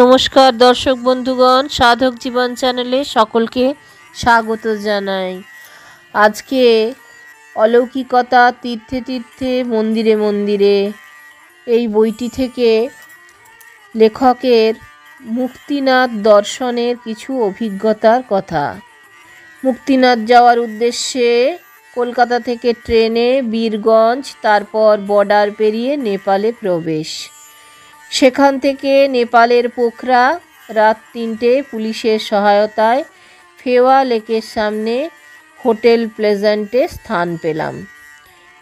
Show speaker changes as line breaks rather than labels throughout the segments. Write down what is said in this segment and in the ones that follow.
নমস্কার দর্শক বন্ধুগণ, সাধক জীবন চ্যানেলে সকলকে স্বাগত জানাই। আজকে অলৌকিকতা তীর্থে তীর্থে মন্দিরে মন্দিরে এই বইটি থেকে লেখকের মুক্তিনাথ দর্শনের কিছু অভিজ্ঞতার কথা। মুক্তিনাথ যাওয়ার উদ্দেশ্যে কলকাতা থেকে ট্রেনে বীরগঞ্জ, তারপর বর্ডার পেরিয়ে নেপালে প্রবেশ। সেখান থেকে নেপালের পোখরা রাত 3টে পুলিশের সহায়তায় ফেওয়া লেকের সামনে হোটেল প্লেজেন্টে স্থান পেলাম।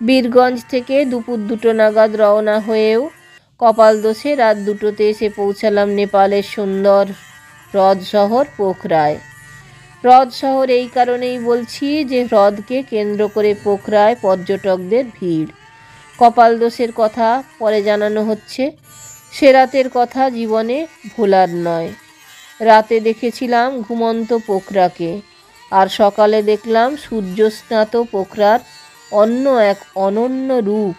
বীরগঞ্জ থেকে দুপুর 2টো নাগাদ রওনা হয়েও কপালদোষে রাত 2টোতে এসে পৌঁছালাম নেপালের সুন্দর হ্রদ শহর পোখরায়। হ্রদ শহর এই কারণেই বলছি যে হ্রদকে কেন্দ্র করে পোখরায় পর্যটকদের ভিড়। কপালদোষের কথা পরে জানানো হচ্ছে। সে রাতের কথা জীবনে ভোলার নয়। রাতে দেখেছিলাম ঘুমন্ত পোখরাকে, আর সকালে দেখলাম সূর্যস্নাত পোখরার অন্য এক অনন্য রূপ।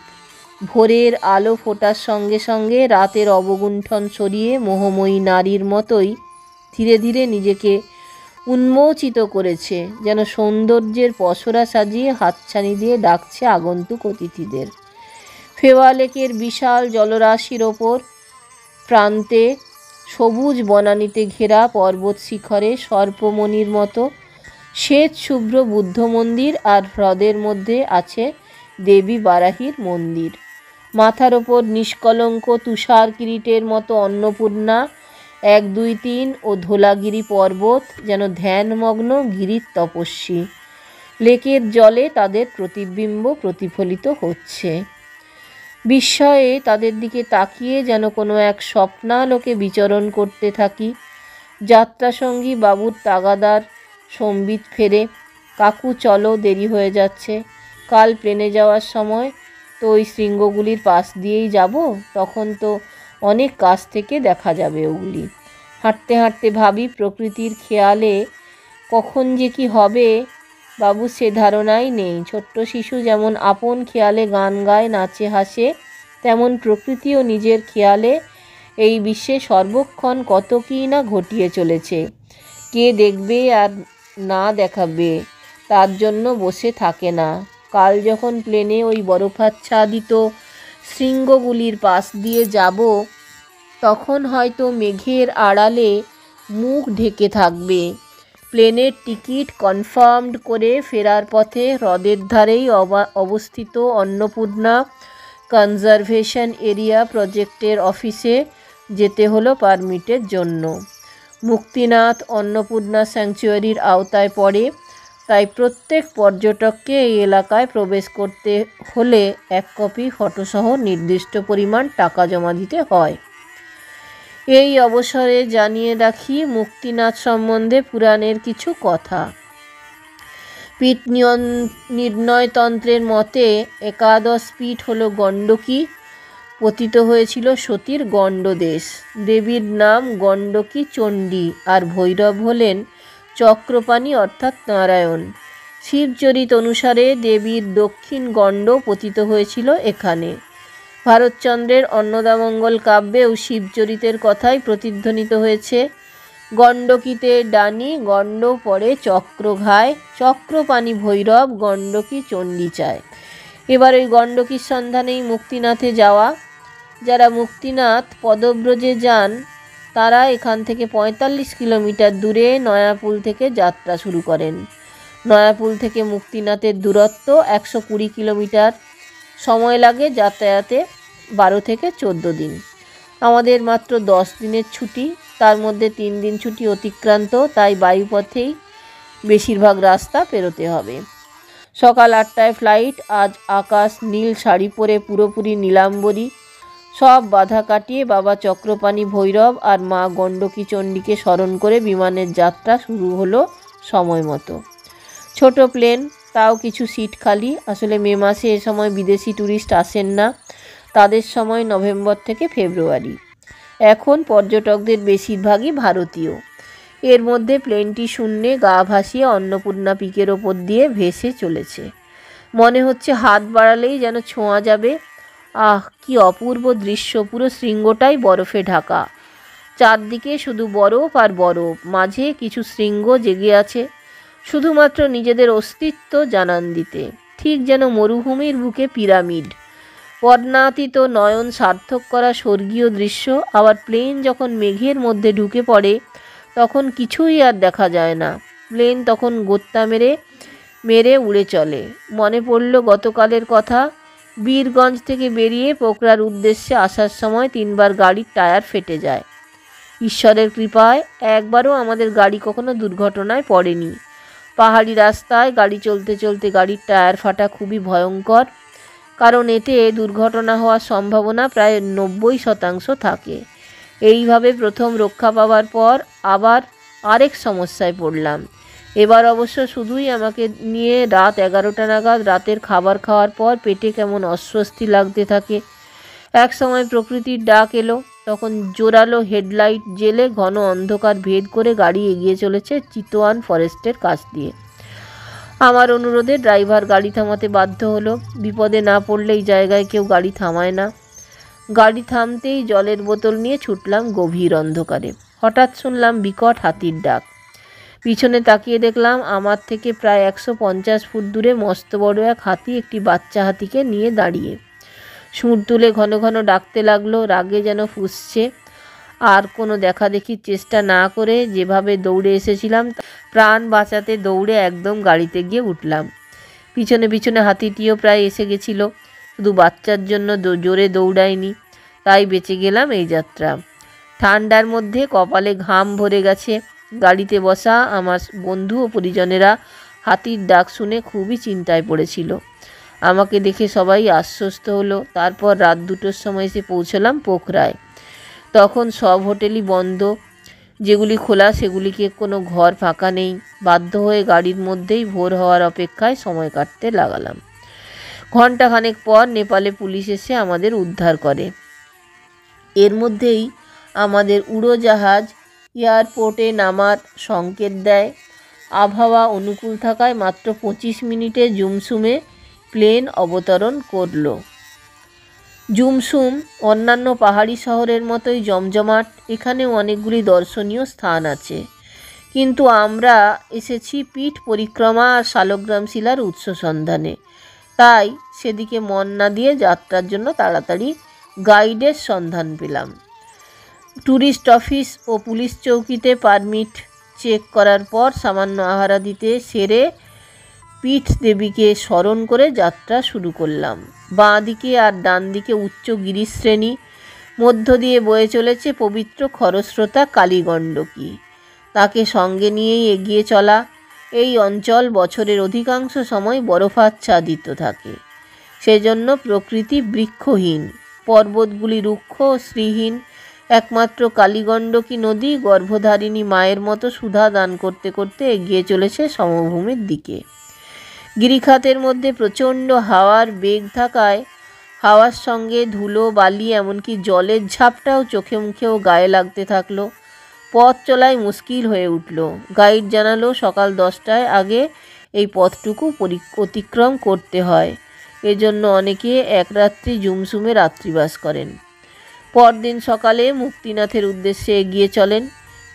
ভোরের আলো ফোটার সঙ্গে সঙ্গে রাতের অবগুণ্ঠন সরিয়ে মোহময়ী নারীর মতোই ধীরে ধীরে নিজেকে উন্মোচিত করেছে, যেন সৌন্দর্যের পসরা সাজিয়ে হাতছানি দিয়ে ডাকছে আগন্তুক অতিথিদের। ফেওয়া লেকের বিশাল জলরাশির ওপর প্রান্তে সবুজ বনানীতে ঘেরা পর্বত শিখরে সর্পমণির মতো শ্বেত শুভ্র বুদ্ধ মন্দির, আর হ্রদের মধ্যে আছে দেবী বারাহীর মন্দির। মাথার ওপর নিষ্কলঙ্ক তুষার কিরীটের মতো অন্নপূর্ণা, 1, 2, 3 ও ধোলাগিরি পর্বত যেন ধ্যানমগ্ন গিরির তপস্বী। লেকের জলে তাদের প্রতিবিম্ব প্রতিফলিত হচ্ছে। বিস্ময়ে তাদের দিকে তাকিয়ে যেন কোনো এক স্বপ্নালোকে বিচরণ করতে থাকি। যাত্রাসঙ্গী বাবুর তাগাদার সম্বিত ফেরে, কাকু চলো, দেরি হয়ে যাচ্ছে। কাল প্লেনে যাওয়ার সময় তো ওই শৃঙ্গগুলির পাশ দিয়েই যাব, তখন তো অনেক কাছ থেকে দেখা যাবে ওগুলি। হাঁটতে হাঁটতে ভাবি প্রকৃতির খেয়ালে কখন যে কি হবে বাবু সে ধারণাই নেই। ছোট্ট শিশু যেমন আপন খেয়ালে গান গায়, নাচে, হাসে, তেমন প্রকৃতিও নিজের খেয়ালে এই বিশ্বে সর্বক্ষণ কত কী না ঘটিয়ে চলেছে। কে দেখবে আর না দেখাবে তার জন্য বসে থাকে না। কাল যখন প্লেনে ওই বরফাচ্ছাদিত শৃঙ্গগুলির পাশ দিয়ে যাব, তখন হয়তো মেঘের আড়ালে মুখ ঢেকে থাকবে। প্লেনের টিকিট কনফার্মড করে ফেরার পথে হ্রদের ধারেই অবস্থিত অন্নপূর্ণা কনজারভেশন এরিয়া প্রজেক্টের অফিসে যেতে হলো পারমিটের জন্য। মুক্তিনাথ অন্নপূর্ণা স্যাংচুয়ারির আওতায় পড়ে, তাই প্রত্যেক পর্যটককে এই এলাকায় প্রবেশ করতে হলে 1 কপি ফটোসহ নির্দিষ্ট পরিমাণ টাকা জমা দিতে হয়। এই অবসরে জানিয়ে রাখি মুক্তিনাথ সম্বন্ধে পুরাণের কিছু কথা। পীঠ নির্ণয়তন্ত্রের মতে 11 পীঠ হল গণ্ডকী। পতিত হয়েছিল সতীর গণ্ডদেশ। দেবীর নাম গণ্ডকী চণ্ডী, আর ভৈরব হলেন চক্রপাণি অর্থাৎ নারায়ণ। শিবচরিত অনুসারে দেবীর দক্ষিণ গণ্ড পতিত হয়েছিল এখানে। ভারতচন্দ্রের অন্নদামঙ্গল কাব্যেও শিবচরিতের কথাই প্রতিধ্বনিত হয়েছে। গণ্ডকীতে ডানি, গণ্ড পড়ে চক্রঘায়, চক্রপাণি ভৈরব, গণ্ডকী চণ্ডী চায়। এবার ওই গণ্ডকীর সন্ধানেই মুক্তিনাথে যাওয়া। যারা মুক্তিনাথ পদব্রজে যান তারা এখান থেকে 45 কিলোমিটার দূরে নয়াপুল থেকে যাত্রা শুরু করেন। নয়াপুল থেকে মুক্তিনাথের দূরত্ব 120 কিলোমিটার। সময় লাগে যাতায়াতে 12 থেকে 14 দিন। আমাদের মাত্র 10 দিনের ছুটি, তার মধ্যে 3 দিন ছুটি অতিক্রান্ত, তাই বায়ুপথেই বেশিরভাগ রাস্তা পেরোতে হবে। সকাল 8টায় ফ্লাইট। আজ আকাশ নীল শাড়ি পরে পুরোপুরি নীলাম্বরী। সব বাধা কাটিয়ে বাবা চক্রপাণি ভৈরব আর মা গণ্ডকী চণ্ডীকে স্মরণ করে বিমানের যাত্রা শুরু হলো সময় মতো। ছোট প্লেন, তাও কিছু সিট খালি। আসলে মে মাসে এ সময় বিদেশি ট্যুরিস্ট আসেন না, তাদের সময় নভেম্বর থেকে ফেব্রুয়ারি। এখন পর্যটকদের বেশিরভাগই ভারতীয়। এর মধ্যে প্লেনটি শূন্যে গা ভাসিয়ে অন্নপূর্ণা পিকের ওপর দিয়ে ভেসে চলেছে। মনে হচ্ছে হাত বাড়ালেই যেন ছোঁয়া যাবে। আহ, কি অপূর্ব দৃশ্য! পুরো শৃঙ্গটাই বরফে ঢাকা। চারদিকে শুধু বরফ আর বরফ, মাঝে কিছু শৃঙ্গ জেগে আছে শুধুমাত্র নিজেদের অস্তিত্ব জানান দিতে, ঠিক যেন মরুভূমির বুকে পিরামিড। বর্ণাতীত নয়ন সার্থক করা স্বর্গীয় দৃশ্য। আবার প্লেন যখন মেঘের মধ্যে ঢুকে পড়ে তখন কিছুই আর দেখা যায় না। প্লেন তখন গোত্তা মেরে মেরে উড়ে চলে। মনে পড়ল গতকালের কথা। বীরগঞ্জ থেকে বেরিয়ে পোখরার উদ্দেশ্যে আসার সময় 3বার গাড়ির টায়ার ফেটে যায়। ঈশ্বরের কৃপায় একবারও আমাদের গাড়ি কখনো দুর্ঘটনায় পড়েনি। পাহাড়ি রাস্তায় গাড়ি চলতে চলতে গাড়ির টায়ার ফাটা খুবই ভয়ঙ্কর, কারণ এতে দুর্ঘটনা হওয়ার সম্ভাবনা প্রায় 90% থাকে। এইভাবে প্রথম রক্ষা পাওয়ার পর আবার আরেক সমস্যায় পড়লাম। এবার অবশ্য শুধুই আমাকে নিয়ে। রাত 11টা নাগাদ রাতের খাবার খাওয়ার পর পেটে কেমন অস্বস্তি লাগতে থাকে। এক সময় প্রকৃতির ডাক এলো। তখন জোরালো হেডলাইট জেলে ঘন অন্ধকার ভেদ করে গাড়ি এগিয়ে চলেছে চিতোয়ান ফরেস্টের কাছ দিয়ে। আমার অনুরোধে ড্রাইভার গাড়ি থামাতে বাধ্য হলো। বিপদে না পড়লে এই জায়গায় কেউ গাড়ি থামায় না। গাড়ি থামতেই জলের বোতল নিয়ে ছুটলাম গভীর অন্ধকারে। হঠাৎ শুনলাম বিকট হাতির ডাক। পিছনে তাকিয়ে দেখলাম আমার থেকে প্রায় 150 ফুট দূরে মস্ত বড় এক হাতি একটি বাচ্চা হাতিকে নিয়ে দাঁড়িয়ে সুর তুলে ঘন ঘন ডাকতে লাগলো। রাগে যেন ফুঁসছে। আর কোনো দেখাদেখির চেষ্টা না করে যেভাবে দৌড়ে এসেছিলাম প্রাণ বাঁচাতে দৌড়ে একদম গাড়িতে গিয়ে উঠলাম। পিছনে পিছনে হাতিটিও প্রায় এসে গেছিল, শুধু বাচ্চার জন্য জোরে দৌড়ায়নি, তাই বেঁচে গেলাম এই যাত্রা। ঠান্ডার মধ্যে কপালে ঘাম ভরে গেছে। গাড়িতে বসা আমার বন্ধু ও পরিজনেরা হাতির ডাক শুনে খুবই চিন্তায় পড়েছিল। আমাকে দেখে সবাই আশ্বস্ত হলো। তারপর রাত 2টোর সময় এসে পৌঁছলাম পোখরায়। তখন সব হোটেলই বন্ধ, যেগুলি খোলা সেগুলিকে কোনো ঘর ফাঁকা নেই। বাধ্য হয়ে গাড়ির মধ্যেই ভোর হওয়ার অপেক্ষায় সময় কাটতে লাগালাম। ঘণ্টাখানেক পর নেপালে পুলিশ এসে আমাদের উদ্ধার করে। এর মধ্যেই আমাদের উড়োজাহাজ এয়ারপোর্টে নামার সংকেত দেয়। আবহাওয়া অনুকূল থাকায় মাত্র 25 মিনিটে জুমসুমে প্লেন অবতরণ করল। জুমসুম অন্যান্য পাহাড়ি শহরের মতোই জমজমাট। এখানেও অনেকগুলি দর্শনীয় স্থান আছে, কিন্তু আমরা এসেছি পীঠ পরিক্রমা আর শালগ্রাম শিলার উৎস সন্ধানে, তাই সেদিকে মন না দিয়ে যাত্রার জন্য তাড়াতাড়ি গাইডের সন্ধান পেলাম। ট্যুরিস্ট অফিস ও পুলিশ চৌকিতে পারমিট চেক করার পর সামান্য আহারাদিতে সেরে পীঠ দেবীকে স্মরণ করে যাত্রা শুরু করলাম। বাঁ দিকে আর ডান দিকে উচ্চ গিরিশ্রেণী, মধ্য দিয়ে বয়ে চলেছে পবিত্র খরস্রোতা কালীগণ্ডকী। তাকে সঙ্গে নিয়েই এগিয়ে চলা। এই অঞ্চল বছরের অধিকাংশ সময় বরফাচ্ছাদিত থাকে, সেজন্য প্রকৃতি বৃক্ষহীন, পর্বতগুলি রুক্ষ ও শ্রীহীন। একমাত্র কালীগণ্ডকী নদী গর্ভধারিণী মায়ের মতো সুধা দান করতে করতে এগিয়ে চলেছে সমভূমির দিকে। গিরিখাতের মধ্যে প্রচণ্ড হাওয়ার বেগ থাকায় হাওয়ার সঙ্গে ধুলো, বালি, এমনকি জলের ঝাপটাও চোখে মুখেও গায়ে লাগতে থাকলো। পথ চলায় মুশকিল হয়ে উঠল। গাইড জানালো সকাল 10টায় আগে এই পথটুকু অতিক্রম করতে হয়। এজন্য অনেকে এক রাত্রি জুমসুমে রাত্রিবাস করেন। পরদিন সকালে মুক্তিনাথের উদ্দেশ্যে এগিয়ে চলেন,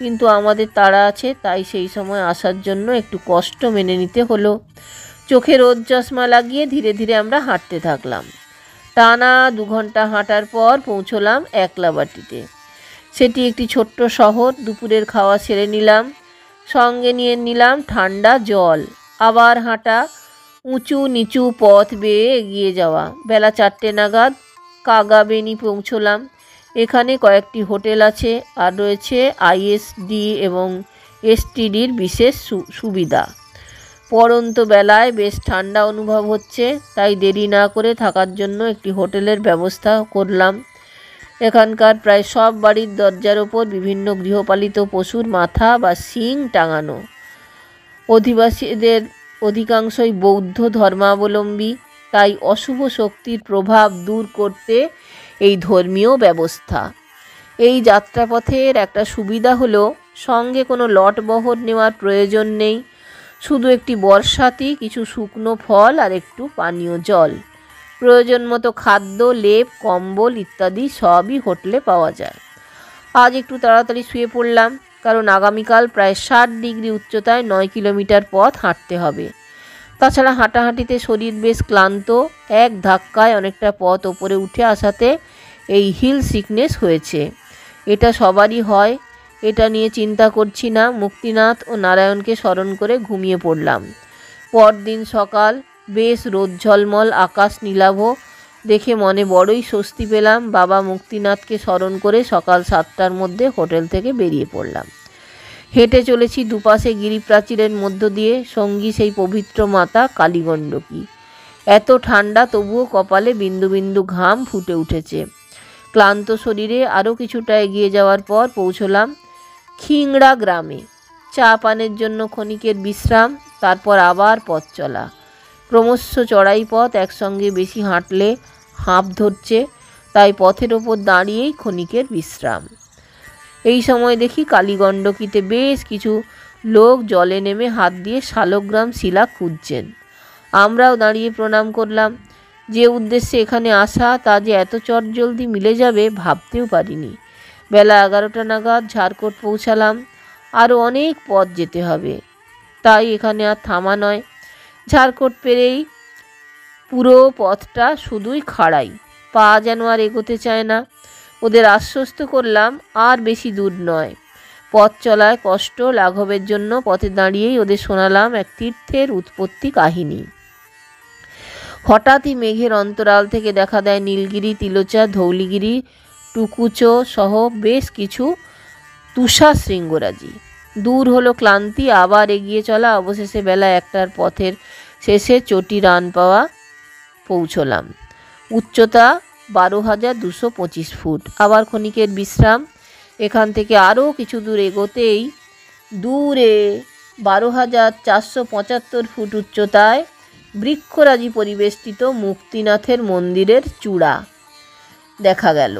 কিন্তু আমাদের তাড়া আছে, তাই সেই সময় আসার জন্য একটু কষ্ট মেনে নিতে হলো। চোখে রোদ চশমা লাগিয়ে ধীরে ধীরে আমরা হাঁটতে থাকলাম। টানা 2 ঘন্টা হাঁটার পর পৌঁছলাম একলাবাটিতে। সেটি একটি ছোট্ট শহর। দুপুরের খাওয়া সেরে নিলাম, সঙ্গে নিয়ে নিলাম ঠান্ডা জল। আবার হাঁটা, উঁচু নিচু পথ বেয়ে এগিয়ে যাওয়া। বেলা 4টে নাগাদ কাগাবেনি পৌঁছলাম। এখানে কয়েকটি হোটেল আছে আর রয়েছে আইএসডি এবং এসটিডির বিশেষ সুবিধা। পড়ন্ত বেলায় বেশ ঠান্ডা অনুভব হচ্ছে, তাই দেরি না করে থাকার জন্য একটি হোটেলের ব্যবস্থা করলাম। এখানকার প্রায় সব বাড়ির দরজার ওপর বিভিন্ন গৃহপালিত পশুর মাথা বা শিং টাঙানো। অধিবাসীদের অধিকাংশই বৌদ্ধ ধর্মাবলম্বী, তাই অশুভ শক্তির প্রভাব দূর করতে এই ধর্মীয় ব্যবস্থা। এই যাত্রাপথের একটা সুবিধা হলো সঙ্গে কোনো লটবহর নেওয়ার প্রয়োজন নেই। শুধু একটি বর্ষাতি, কিছু শুকনো ফল আর একটু পানীয় জল। প্রয়োজন মতো খাদ্য, লেপ, কম্বল ইত্যাদি সবই হোটেলে পাওয়া যায়। আজ একটু তাড়াতাড়ি শুয়ে পড়লাম, কারণ আগামীকাল প্রায় 60 ডিগ্রি উচ্চতায় 9 কিলোমিটার পথ হাঁটতে হবে। তাছাড়া হাঁটাহাঁটিতে শরীর বেশ ক্লান্ত, এক ধাক্কায় অনেকটা পথ ওপরে উঠে আসাতে এই হিল সিকনেস হয়েছে। এটা সবারই হয়, এটা নিয়ে চিন্তা করছি না। মুক্তিনাথ ও নারায়ণকে স্মরণ করে ঘুমিয়ে পড়লাম। পরদিন সকাল, বেশ রোদ ঝলমল, আকাশ নীলাভ দেখে মনে বড়ই স্বস্তি পেলাম। বাবা মুক্তিনাথকে স্মরণ করে সকাল 7টার মধ্যে হোটেল থেকে বেরিয়ে পড়লাম। হেঁটে চলেছি দুপাশে গিরিপ্রাচীরের মধ্য দিয়ে, সঙ্গী সেই পবিত্র মাতা কালীগণ্ডকী। এত ঠান্ডা, তবুও কপালে বিন্দু বিন্দু ঘাম ফুটে উঠেছে। ক্লান্ত শরীরে আরও কিছুটা এগিয়ে যাওয়ার পর পৌঁছলাম খিংড়া গ্রামে। চা পানের জন্য ক্ষণিকের বিশ্রাম, তারপর আবার পথ চলা। ক্রমশ চড়াই পথ, একসঙ্গে বেশি হাঁটলে হাঁপ ধরছে, তাই পথের ওপর দাঁড়িয়েই ক্ষণিকের বিশ্রাম। এই সময় দেখি কালীগণ্ডকীতে বেশ কিছু লোক জলে নেমে হাত দিয়ে শালগ্রাম শিলা খুঁজছেন। আমরাও দাঁড়িয়ে প্রণাম করলাম। যে উদ্দেশ্যে এখানে আসা তা যে এত চটজলদি মিলে যাবে ভাবতেও পারিনি। বেলা 11টা নাগাদ ঝাড়কোট পৌঁছালাম। আরও অনেক পথ যেতে হবে, তাই এখানে আর থামা নয়। ঝাড়কোট পেরেই পুরো পথটা শুধুই খাড়াই, পা যেন আর এগোতে চায় না। ওদের আশ্বস্ত করলাম আর বেশি দূর নয়। পথ চলায় কষ্ট লাঘবের জন্য পথে দাঁড়িয়েই ওদের শোনালাম এক তীর্থের উৎপত্তি কাহিনী। হঠাৎই মেঘের অন্তরাল থেকে দেখা দেয় নীলগিরি, তিলোচা, ধৌলিগিরি, টুকুচো সহ বেশ কিছু তুষার শৃঙ্গরাজি। দূর হলো ক্লান্তি, আবার এগিয়ে চলা। অবশেষে বেলা 1টার পথের শেষে চটি রান পাওয়া পৌঁছলাম। উচ্চতা 12,225 ফুট। আবার ক্ষণিকের বিশ্রাম। এখান থেকে আরও কিছু দূর এগোতেই দূরে 12,475 ফুট উচ্চতায় বৃক্ষরাজি পরিবেষ্টিত মুক্তিনাথের মন্দিরের চূড়া দেখা গেল।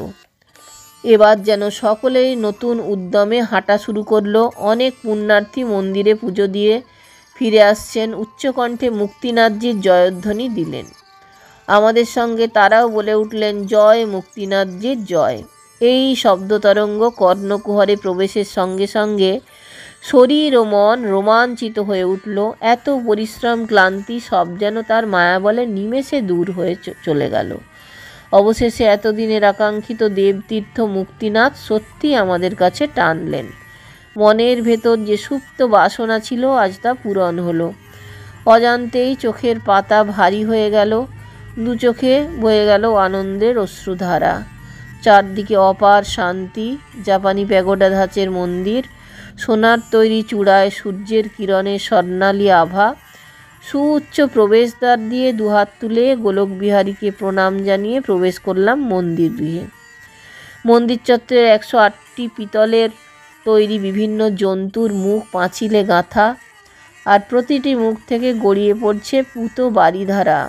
এবার যেন সকলেই নতুন উদ্যমে হাঁটা শুরু করলো। অনেক পুণ্যার্থী মন্দিরে পুজো দিয়ে ফিরে আসছেন, উচ্চকণ্ঠে মুক্তিনাথজির জয়ধ্বনি দিলেন। আমাদের সঙ্গে তারাও বলে উঠলেন, জয় মুক্তিনাথজির জয়। এই শব্দতরঙ্গ কর্ণকুহরে প্রবেশের সঙ্গে সঙ্গে শরীর ও মন রোমাঞ্চিত হয়ে উঠল। এত পরিশ্রম, ক্লান্তি সব যেন তার মায়াবলে নিমেষে দূর হয়ে চলে গেল। অবশেষে এতদিনের আকাঙ্ক্ষিত দেবতীর্থ মুক্তিনাথ সত্যি আমাদের কাছে টানলেন। মনের ভেতর যে সুপ্ত বাসনা ছিল, আজ তা পূরণ হলো। অজান্তেই চোখের পাতা ভারী হয়ে গেল, দু চোখে বয়ে গেল আনন্দের অশ্রুধারা। চারদিকে অপার শান্তি। জাপানি প্যাগোডা ধাঁচের মন্দির, সোনার তৈরি চূড়ায় সূর্যের কিরণের স্বর্ণালী আভা। সুউচ্চ প্রবেশদ্বার দিয়ে দুহাত তুলে গোলকবিহারীকে প্রণাম জানিয়ে প্রবেশ করলাম মন্দির গৃহে। মন্দির চত্বরের 108টি পিতলের তৈরি বিভিন্ন জন্তুর মুখ পাঁচিলে গাঁথা, আর প্রতিটি মুখ থেকে গড়িয়ে পড়ছে পুতো বাড়িধারা।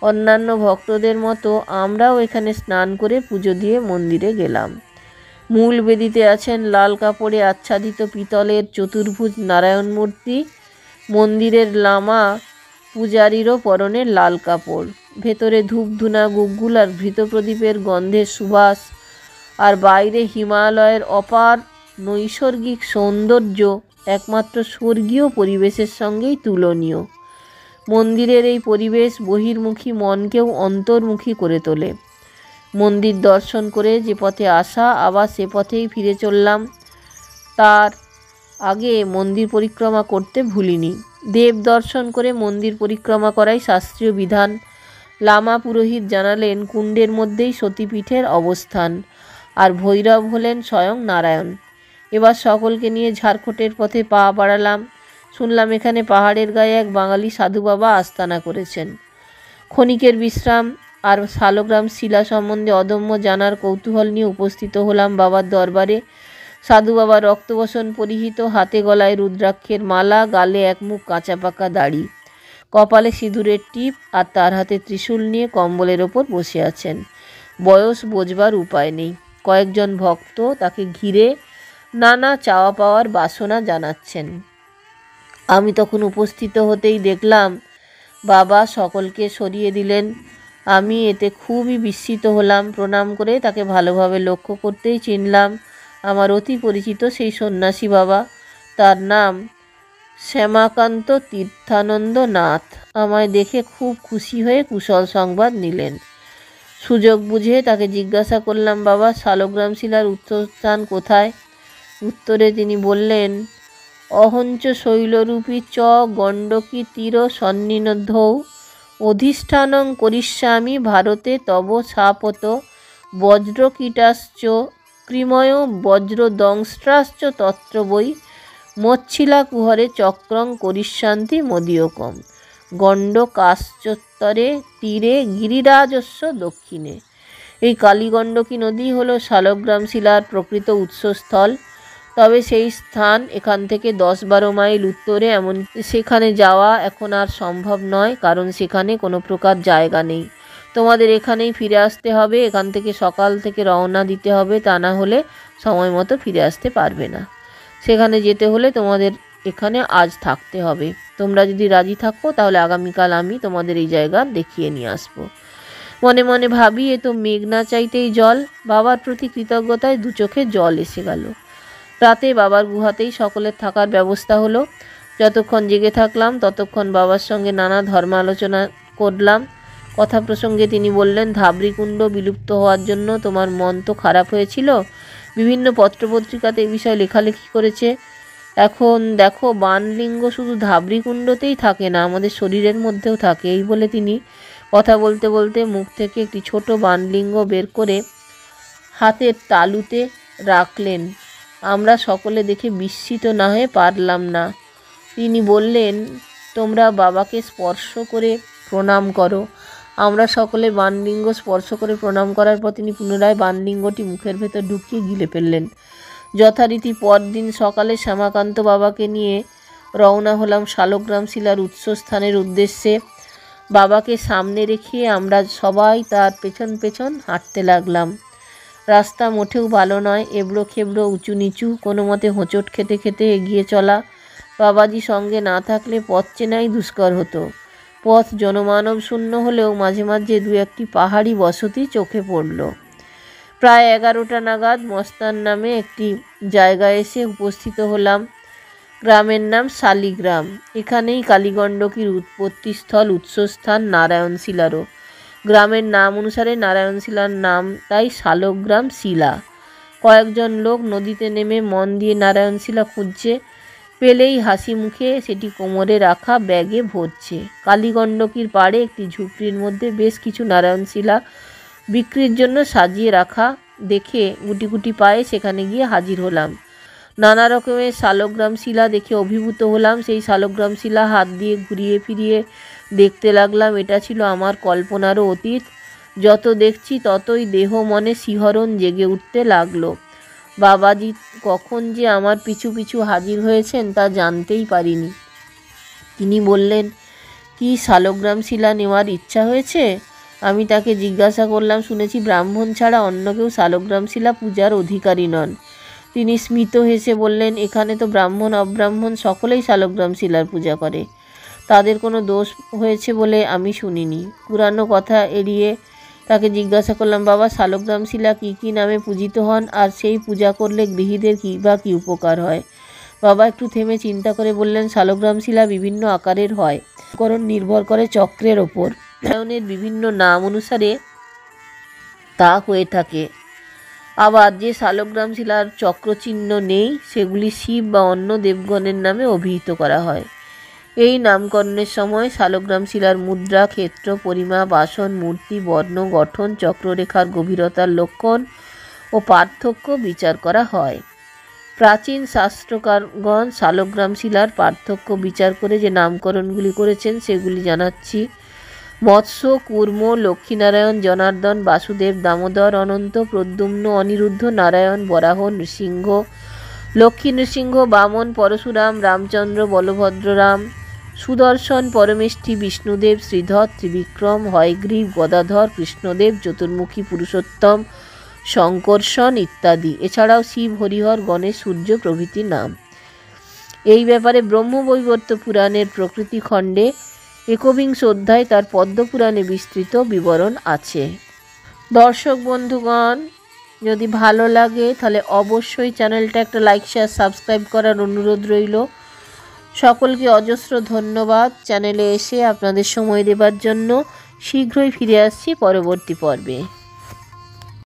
অন্যান্য ভক্তদের মতো আমরাও এখানে স্নান করে পুজো দিয়ে মন্দিরে গেলাম। মূল বেদিতে আছেন লাল কাপড়ে আচ্ছাদিত পিতলের চতুর্ভুজ নারায়ণ মূর্তি। মন্দিরের লামা পূজারীরও পরনে লাল কাপড়। ভেতরে ধূপধুনা, গুগ্গুল আর ঘৃতপ্রদীপের গন্ধের সুবাস, আর বাইরে হিমালয়ের অপার নৈসর্গিক সৌন্দর্য একমাত্র স্বর্গীয় পরিবেশের সঙ্গেই তুলনীয়। মন্দিরের এই পরিবেশ বহির্মুখী মনকেও অন্তর্মুখী করে তোলে। মন্দির দর্শন করে যে পথে আসা, আবার সে পথেই ফিরে চললাম। তার আগে মন্দির পরিক্রমা করতে ভুলিনি। দেব দর্শন করে মন্দির পরিক্রমা করাই শাস্ত্রীয় বিধান। লামা পুরোহিত জানালেন কুণ্ডের মধ্যেই সতীপীঠের অবস্থান, আর ভৈরব হলেন স্বয়ং নারায়ণ। এবার সকলকে নিয়ে ঝাড়খোটের পথে পা বাড়ালাম। শুনলাম এখানে পাহাড়ের গায়ে এক বাঙালি সাধু বাবা আস্তানা করেছেন। ক্ষণিকের বিশ্রাম আর শালগ্রাম শিলা সম্বন্ধে অদম্য জানার কৌতূহল নিয়ে উপস্থিত হলাম বাবার দরবারে। সাধু বাবা রক্তবসন পরিহিত, হাতে গলায় রুদ্রাক্ষের মালা, গালে এক মুখ কাঁচা পাকা দাড়ি, কপালে সিঁদুরের টিপ, আর তার হাতে ত্রিশূল নিয়ে কম্বলের ওপর বসে আছেন। বয়স বোঝবার উপায় নেই। কয়েকজন ভক্ত তাকে ঘিরে নানা চাওয়া পাওয়ার বাসনা জানাচ্ছেন। আমি তখন উপস্থিত হতেই দেখলাম বাবা সকলকে সরিয়ে দিলেন। আমি এতে খুবই বিস্মিত হলাম। প্রণাম করে তাকে ভালোভাবে লক্ষ্য করতেই চিনলাম আমার অতি পরিচিত সেই সন্ন্যাসী বাবা, তার নাম শ্যামাকান্ত তীর্থানন্দ নাথ, আমায় দেখে খুব খুশি হয়ে কুশল সংবাদ নিলেন। সুযোগ বুঝে তাকে জিজ্ঞাসা করলাম, বাবা শালগ্রাম শিলার উৎসস্থান কোথায়? উত্তরে তিনি বললেন, অহঞ্চ শৈলরূপী চ গণ্ডকী তীর সন্নিধৌ অধিষ্ঠানং করিষ্যামি ভারতে তব ছাপত বজ্রকীটাশ্চ কৃময় বজ্রদংষ্ট্রাশ্চ তত্র বৈ মচ্ছিলা কুহরে চক্রং করিষ্যান্তি মদীয়কম গণ্ডকাশ্চোত্তরে তীরে গিরিরাজস্ব দক্ষিণে। এই কালীগণ্ডকী নদী হলো শালগ্রাম শিলার প্রকৃত উৎসস্থল। তবে সেই স্থান এখান থেকে 10-12 মাইল উত্তরে, এমন সেখানে যাওয়া এখন আর সম্ভব নয়, কারণ সেখানে কোনো প্রকার জায়গা নেই। তোমাদের এখানেই ফিরে আসতে হবে। এখান থেকে সকাল থেকে রওনা দিতে হবে, তা না হলে সময় মতো ফিরে আসতে পারবে না। সেখানে যেতে হলে তোমাদের এখানে আজ থাকতে হবে। তোমরা যদি রাজি থাকো তাহলে আগামীকাল আমি তোমাদের এই জায়গা দেখিয়ে নিয়ে আসবো। মনে মনে ভাবি, এ তো মেঘ না চাইতেই জল। বাবার প্রতি কৃতজ্ঞতায় 2 চোখে জল এসে গেল। রাতে বাবার গুহাতেই সকলের থাকার ব্যবস্থা হলো। যতক্ষণ জেগে থাকলাম ততক্ষণ বাবার সঙ্গে নানা ধর্ম আলোচনা করলাম। কথা প্রসঙ্গে তিনি বললেন, ধাবড়িকুণ্ড বিলুপ্ত হওয়ার জন্য তোমার মন তো খারাপ হয়েছিল, বিভিন্ন পত্রপত্রিকাতে এই বিষয়ে লেখালেখি করেছে। এখন দেখো, বাণলিঙ্গ শুধু ধাবড়িকুণ্ডতেই থাকে না, আমাদের শরীরের মধ্যেও থাকে। এই বলে তিনি কথা বলতে বলতে মুখ থেকে একটি ছোট বাণলিঙ্গ বের করে হাতের তালুতে রাখলেন। আমরা সকলে দেখে বিস্মিত না হয়ে পারলাম না। তিনি বললেন, তোমরা বাবাকে স্পর্শ করে প্রণাম করো। আমরা সকলে বাণলিঙ্গ স্পর্শ করে প্রণাম করার পর তিনি পুনরায় বাণলিঙ্গটি মুখের ভেতর ঢুকিয়ে গিলে ফেললেন। যথারীতি পরদিন সকালে শ্যামাকান্ত বাবাকে নিয়ে রওনা হলাম শালগ্রাম শিলার উৎসস্থানের উদ্দেশ্যে। বাবাকে সামনে রেখে আমরা সবাই তার পেছন পেছন হাঁটতে লাগলাম। রাস্তা মোটেও ভালো নয়, এবড়ো খেবড়ো, উঁচু নিচু, কোনো মতে হোঁচট খেতে খেতে এগিয়ে চলা। বাবাজি সঙ্গে না থাকলে পথ চেনাই দুষ্কর হতো। পথ জনমানব শূন্য হলেও মাঝে মাঝে 2-1টি পাহাড়ি বসতি চোখে পড়ল। প্রায় 11টা নাগাদ মস্তান নামে একটি জায়গায় এসে উপস্থিত হলাম। গ্রামের নাম শালিগ্রাম। এখানেই কালীগণ্ডকীর উৎপত্তিস্থল, উৎসস্থান নারায়ণশিলারও। গ্রামের নাম অনুসারে নারায়ণশিলার নাম তাই শালগ্রাম শিলা। কয়েকজন লোক নদীতে নেমে মন দিয়ে নারায়ণশিলা খুঁজছে। পেলেই হাসি মুখে সেটি কোমরে রাখা ব্যাগে ভরছে। কালীগণ্ডকীর পাড়ে একটি ঝুপড়ির মধ্যে বেশ কিছু নারায়ণশিলা বিক্রির জন্য সাজিয়ে রাখা দেখে গুটি গুটি পায়ে সেখানে গিয়ে হাজির হলাম। নানা রকমের শালগ্রাম শিলা দেখে অভিভূত হলাম। সেই শালগ্রাম শিলা হাত দিয়ে ঘুরিয়ে ফিরিয়ে দেখতে লাগলাম। এটা ছিল আমার কল্পনারও অতীত। যত দেখছি ততই দেহ মনে শিহরণ জেগে উঠতে লাগলো। বাবাজি কখন যে আমার পিছু পিছু হাজির হয়েছেন তা জানতেই পারিনি। তিনি বললেন, কি শালগ্রাম শিলা নেওয়ার ইচ্ছা হয়েছে? আমি তাকে জিজ্ঞাসা করলাম, শুনেছি ব্রাহ্মণ ছাড়া অন্য কেউ শালগ্রাম শিলা পূজার অধিকারী নন। তিনি স্মিত হেসে বললেন, এখানে তো ব্রাহ্মণ অব্রাহ্মণ সকলেই শালগ্রাম শিলার পূজা করে। তাদের কোনো দোষ হয়েছে বলে আমি শুনিনি। পুরানো কথা এড়িয়ে তাকে জিজ্ঞাসা করলাম, বাবা শালগ্রাম শিলা কী কী নামে পূজিত হন, আর সেই পূজা করলে গৃহীদের কী বা কী উপকার হয়? বাবা একটু থেমে চিন্তা করে বললেন, শালগ্রাম শিলা বিভিন্ন আকারের হয়, করণ নির্ভর করে চক্রের ওপর। নারায়ণের বিভিন্ন নাম অনুসারে তা হয়ে থাকে। আবার যে শালগ্রাম শিলার চক্রচিহ্ন নেই সেগুলি শিব বা অন্য দেবগণের নামে অভিহিত করা হয়। এই নামকরণের সময় শালগ্রাম শিলার মুদ্রা, ক্ষেত্র, পরিমাপ, আসন, মূর্তি, বর্ণ, গঠন, চক্ররেখার গভীরতার লক্ষণ ও পার্থক্য বিচার করা হয়। প্রাচীন শাস্ত্রকারগণ শালগ্রাম শিলার পার্থক্য বিচার করে যে নামকরণগুলি করেছেন সেগুলি জানাচ্ছি। মৎস্য, কূর্ম, লক্ষ্মীনারায়ণ, জনার্দন, বাসুদেব, দামোদর, অনন্ত, প্রদ্যুম্ন, অনিরুদ্ধ, নারায়ণ, বরাহ, নৃসিংহ, লক্ষ্মী নৃসিংহ, বামন, পরশুরাম, রামচন্দ্র, বলভদ্ররাম, সুদর্শন, পরমেষ্ঠী, বিষ্ণুদেব, শ্রীধর, ত্রিবিক্রম, হয়গ্রীব, গদাধর, কৃষ্ণদেব, চতুর্মুখী পুরুষোত্তম, শঙ্কর্ষণ ইত্যাদি। এছাড়াও শিব, হরিহর, গণেশ, সূর্য প্রভৃতি নাম। এই ব্যাপারে ব্রহ্মবৈবর্ত পুরাণের প্রকৃতি খণ্ডে 21 অধ্যায় তার পদ্মপুরাণে বিস্তৃত বিবরণ আছে। দর্শক বন্ধুগণ, যদি ভালো লাগে তাহলে অবশ্যই চ্যানেলটা একটা লাইক শেয়ার সাবস্ক্রাইব করার অনুরোধ রইল। সকলকে অজস্র ধন্যবাদ চ্যানেলে এসে আপনাদের সময় দেবার জন্য। শীঘ্রই ফিরে আসছি পরবর্তী পর্বে।